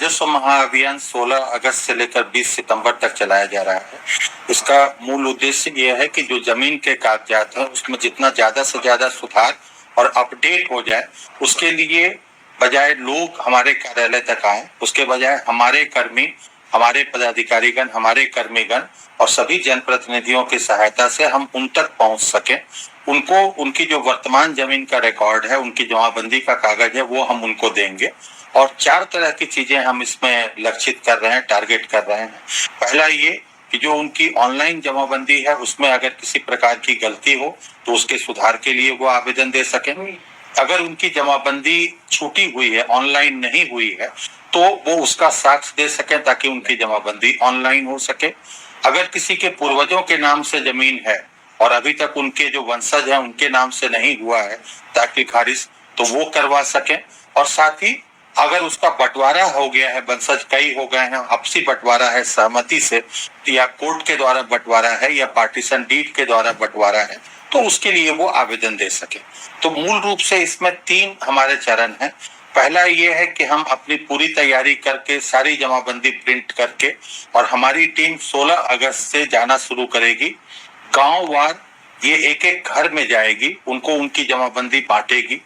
राजस्व महाअभियान 16 अगस्त से लेकर 20 सितंबर तक चलाया जा रहा है। इसका मूल उद्देश्य यह है कि जो जमीन के कागजात हैं उसमें जितना ज्यादा से ज्यादा सुधार और अपडेट हो जाए, उसके लिए बजाय लोग हमारे कार्यालय तक आए, उसके बजाय हमारे कर्मी, हमारे पदाधिकारीगण, हमारे कर्मीगण और सभी जनप्रतिनिधियों की सहायता से हम उन तक पहुंच सके। उनको उनकी जो वर्तमान जमीन का रिकॉर्ड है, उनकी जमाबंदी का कागज है, वो हम उनको देंगे। और 4 तरह की चीजें हम इसमें लक्षित कर रहे हैं, टारगेट कर रहे हैं। पहला ये कि जो उनकी ऑनलाइन जमाबंदी है उसमें अगर किसी प्रकार की गलती हो तो उसके सुधार के लिए वो आवेदन दे सकें। अगर उनकी जमाबंदी छूटी हुई है, ऑनलाइन नहीं हुई है, तो वो उसका साक्ष्य दे सकें ताकि उनकी जमाबंदी ऑनलाइन हो सके। अगर किसी के पूर्वजों के नाम से जमीन है और अभी तक उनके जो वंशज हैं उनके नाम से नहीं हुआ है ताकि खारिज, तो वो करवा सकें। और साथ ही अगर उसका बंटवारा हो गया है, वंशज कई हो गए हैं, आपसी बंटवारा है सहमति से, या कोर्ट के द्वारा बंटवारा है या पार्टीशन डीड के द्वारा बंटवारा है, तो उसके लिए वो आवेदन दे सके। तो मूल रूप से इसमें 3 हमारे चरण हैं। पहला ये है कि हम अपनी पूरी तैयारी करके सारी जमाबंदी प्रिंट करके, और हमारी टीम 16 अगस्त से जाना शुरू करेगी। गांव-वार ये एक-एक घर में जाएगी, उनको उनकी जमाबंदी बांटेगी।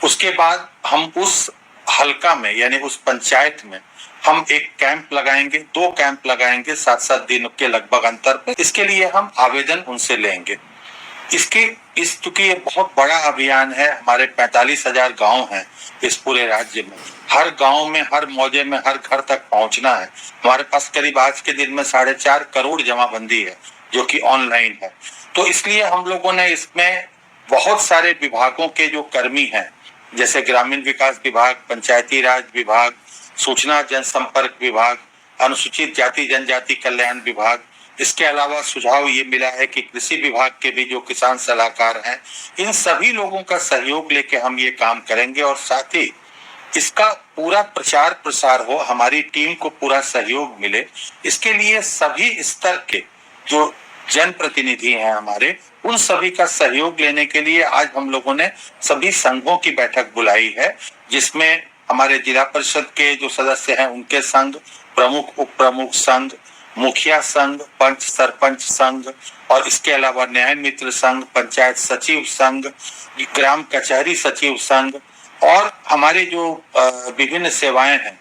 उसके बाद हम उस हल्का में यानी उस पंचायत में हम एक कैंप लगाएंगे, 2 कैंप लगाएंगे 7-7 दिन के लगभग अंतर पे। इसके लिए हम आवेदन उनसे लेंगे। चूंकि ये बहुत बड़ा अभियान है, हमारे 45,000 गांव हैं इस पूरे राज्य में, हर गांव में, हर मौजे में, हर घर तक पहुंचना है। हमारे पास करीब आज के दिन में 4.5 करोड़ जमाबंदी है जो कि ऑनलाइन है। तो इसलिए हम लोगों ने इसमें बहुत सारे विभागों के जो कर्मी हैं, जैसे ग्रामीण विकास विभाग, पंचायती राज विभाग, सूचना जनसंपर्क विभाग, अनुसूचित जाति जनजाति कल्याण विभाग, इसके अलावा सुझाव ये मिला है कि कृषि विभाग के भी जो किसान सलाहकार हैं, इन सभी लोगों का सहयोग लेके हम ये काम करेंगे। और साथ ही इसका पूरा प्रचार प्रसार हो, हमारी टीम को पूरा सहयोग मिले, इसके लिए सभी स्तर के जो जनप्रतिनिधि हैं हमारे, उन सभी का सहयोग लेने के लिए आज हम लोगों ने सभी संघों की बैठक बुलाई है, जिसमें हमारे जिला परिषद के जो सदस्य हैं उनके संघ, प्रमुख उप प्रमुख संघ, मुखिया संघ, पंच सरपंच संघ, और इसके अलावा न्याय मित्र संघ, पंचायत सचिव संघ, ग्राम कचहरी सचिव संघ, और हमारे जो विभिन्न सेवाएं हैं,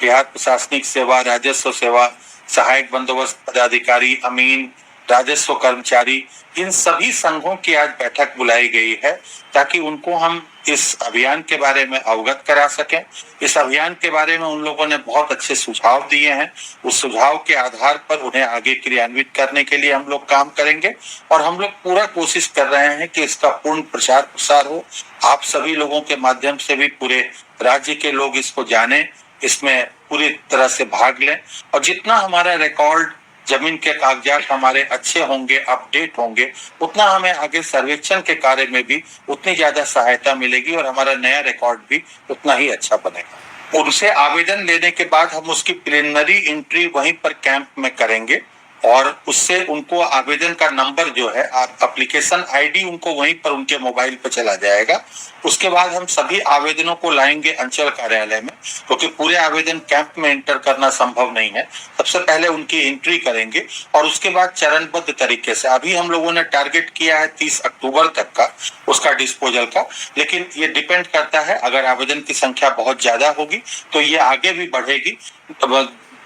बिहार प्रशासनिक सेवा, राजस्व सेवा, सहायक बंदोबस्त पदाधिकारी, अमीन, राजस्व कर्मचारी, इन सभी संघों की आज बैठक बुलाई गई है ताकि उनको हम इस अभियान के बारे में अवगत करा सकें। इस अभियान के बारे में उन लोगों ने बहुत अच्छे सुझाव दिए हैं। उस सुझाव के आधार पर उन्हें आगे क्रियान्वित करने के लिए हम लोग काम करेंगे, और हम लोग पूरा कोशिश कर रहे हैं कि इसका पूर्ण प्रचार प्रसार हो। आप सभी लोगों के माध्यम से भी पूरे राज्य के लोग इसको जाने, इसमें पूरी तरह से भाग लें, और जितना हमारा रिकॉर्ड, जमीन के कागजात हमारे अच्छे होंगे, अपडेट होंगे, उतना हमें आगे सर्वेक्षण के कार्य में भी उतनी ज्यादा सहायता मिलेगी और हमारा नया रिकॉर्ड भी उतना ही अच्छा बनेगा। उनसे आवेदन लेने के बाद हम उसकी प्रिलिमिनरी एंट्री वहीं पर कैंप में करेंगे, और उससे उनको आवेदन का नंबर जो है, एप्लीकेशन आईडी उनको वहीं पर उनके मोबाइल पर चला जाएगा। उसके बाद हम सभी आवेदनों को लाएंगे अंचल कार्यालय में, क्योंकि पूरे आवेदन कैंप में एंटर करना संभव नहीं है। सबसे पहले उनकी एंट्री करेंगे और उसके बाद चरणबद्ध तरीके से, अभी हम लोगों ने टारगेट किया है 30 अक्टूबर तक का उसका डिस्पोजल का, लेकिन ये डिपेंड करता है, अगर आवेदन की संख्या बहुत ज्यादा होगी तो ये आगे भी बढ़ेगी,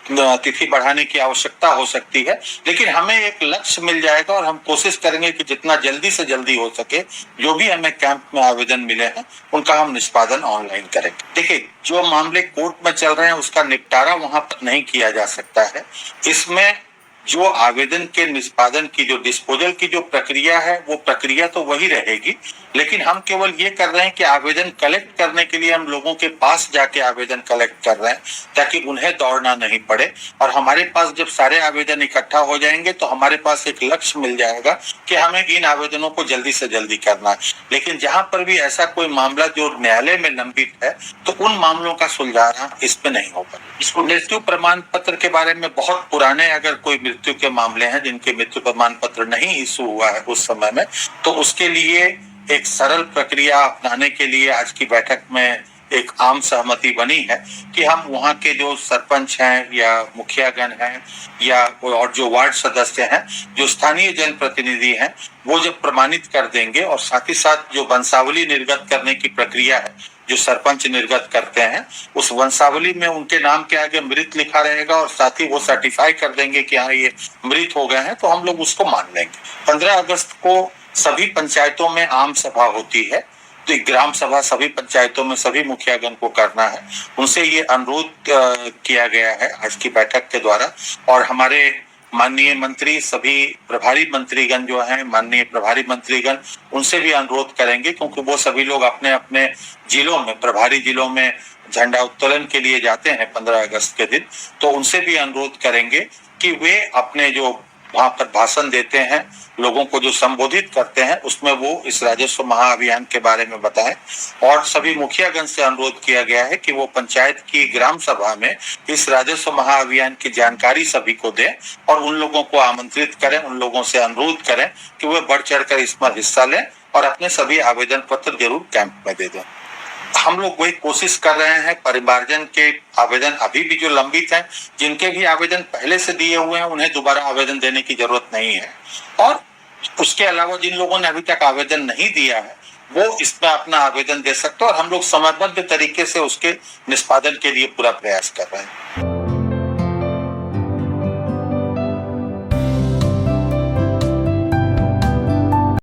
तिथि बढ़ाने की आवश्यकता हो सकती है, लेकिन हमें एक लक्ष्य मिल जाएगा और हम कोशिश करेंगे कि जितना जल्दी से जल्दी हो सके जो भी हमें कैंप में आवेदन मिले हैं उनका हम निष्पादन ऑनलाइन करेंगे। देखिए, जो मामले कोर्ट में चल रहे हैं उसका निपटारा वहां पर नहीं किया जा सकता है। इसमें जो आवेदन के निष्पादन की, जो डिस्पोजल की जो प्रक्रिया है, वो प्रक्रिया तो वही रहेगी, लेकिन हम केवल ये कर रहे हैं कि आवेदन कलेक्ट करने के लिए हम लोगों के पास जाके आवेदन कलेक्ट कर रहे हैं ताकि उन्हें दौड़ना नहीं पड़े। और हमारे पास जब सारे आवेदन इकट्ठा हो जाएंगे तो हमारे पास एक लक्ष्य मिल जाएगा कि हमें इन आवेदनों को जल्दी से जल्दी करना है। लेकिन जहां पर भी ऐसा कोई मामला जो न्यायालय में लंबित है तो उन मामलों का सुलझाना इसमें नहीं होगा। इसको मृत्यु प्रमाण पत्र के बारे में, बहुत पुराने अगर कोई मृत्यु के मामले हैं जिनके मृत्यु प्रमाण पत्र नहीं इशू हुआ है उस समय में, तो उसके लिए एक सरल प्रक्रिया अपनाने के लिए आज की बैठक में एक आम सहमति बनी है कि हम वहाँ के जो सरपंच हैं या मुखियागण हैं या और जो वार्ड सदस्य हैं, जो स्थानीय जनप्रतिनिधि हैं, वो जब प्रमाणित कर देंगे और साथ ही साथ जो वंशावली निर्गत करने की प्रक्रिया है, जो सरपंच निर्गत करते हैं, उस वंशावली में उनके नाम के आगे मृत लिखा रहेगा और साथ ही वो सर्टिफाई कर देंगे कि हाँ ये मृत हो गए हैं, तो हम लोग उसको मान लेंगे। 15 अगस्त को सभी पंचायतों में आम सभा होती है, तो ग्राम सभा सभी पंचायतों में सभी मुखियागण को करना है। उनसे ये अनुरोध किया गया है आज की बैठक के द्वारा, और हमारे माननीय मंत्री, सभी प्रभारी मंत्रीगण जो हैं, माननीय प्रभारी मंत्रीगण, उनसे भी अनुरोध करेंगे, क्योंकि वो सभी लोग अपने अपने जिलों में, प्रभारी जिलों में झंडा उत्तोलन के लिए जाते हैं 15 अगस्त के दिन, तो उनसे भी अनुरोध करेंगे कि वे अपने जो वहां पर भाषण देते हैं, लोगों को जो संबोधित करते हैं, उसमें वो इस राजस्व महाअभियान के बारे में बताएं। और सभी मुखियागण से अनुरोध किया गया है कि वो पंचायत की ग्राम सभा में इस राजस्व महाअभियान की जानकारी सभी को दें और उन लोगों को आमंत्रित करें, उन लोगों से अनुरोध करें कि वे बढ़ चढ़कर इसमें हिस्सा लें और अपने सभी आवेदन पत्र जरूर कैंप में दे दें। हम लोग वही कोशिश कर रहे हैं। परिमार्जन के आवेदन अभी भी जो लंबित हैं, जिनके भी आवेदन पहले से दिए हुए हैं, उन्हें दोबारा आवेदन देने की जरूरत नहीं है, और उसके अलावा जिन लोगों ने अभी तक आवेदन नहीं दिया है, वो इसमें अपना आवेदन दे सकते हैं, और हम लोग समयबद्ध तरीके से उसके निष्पादन के लिए पूरा प्रयास कर रहे हैं।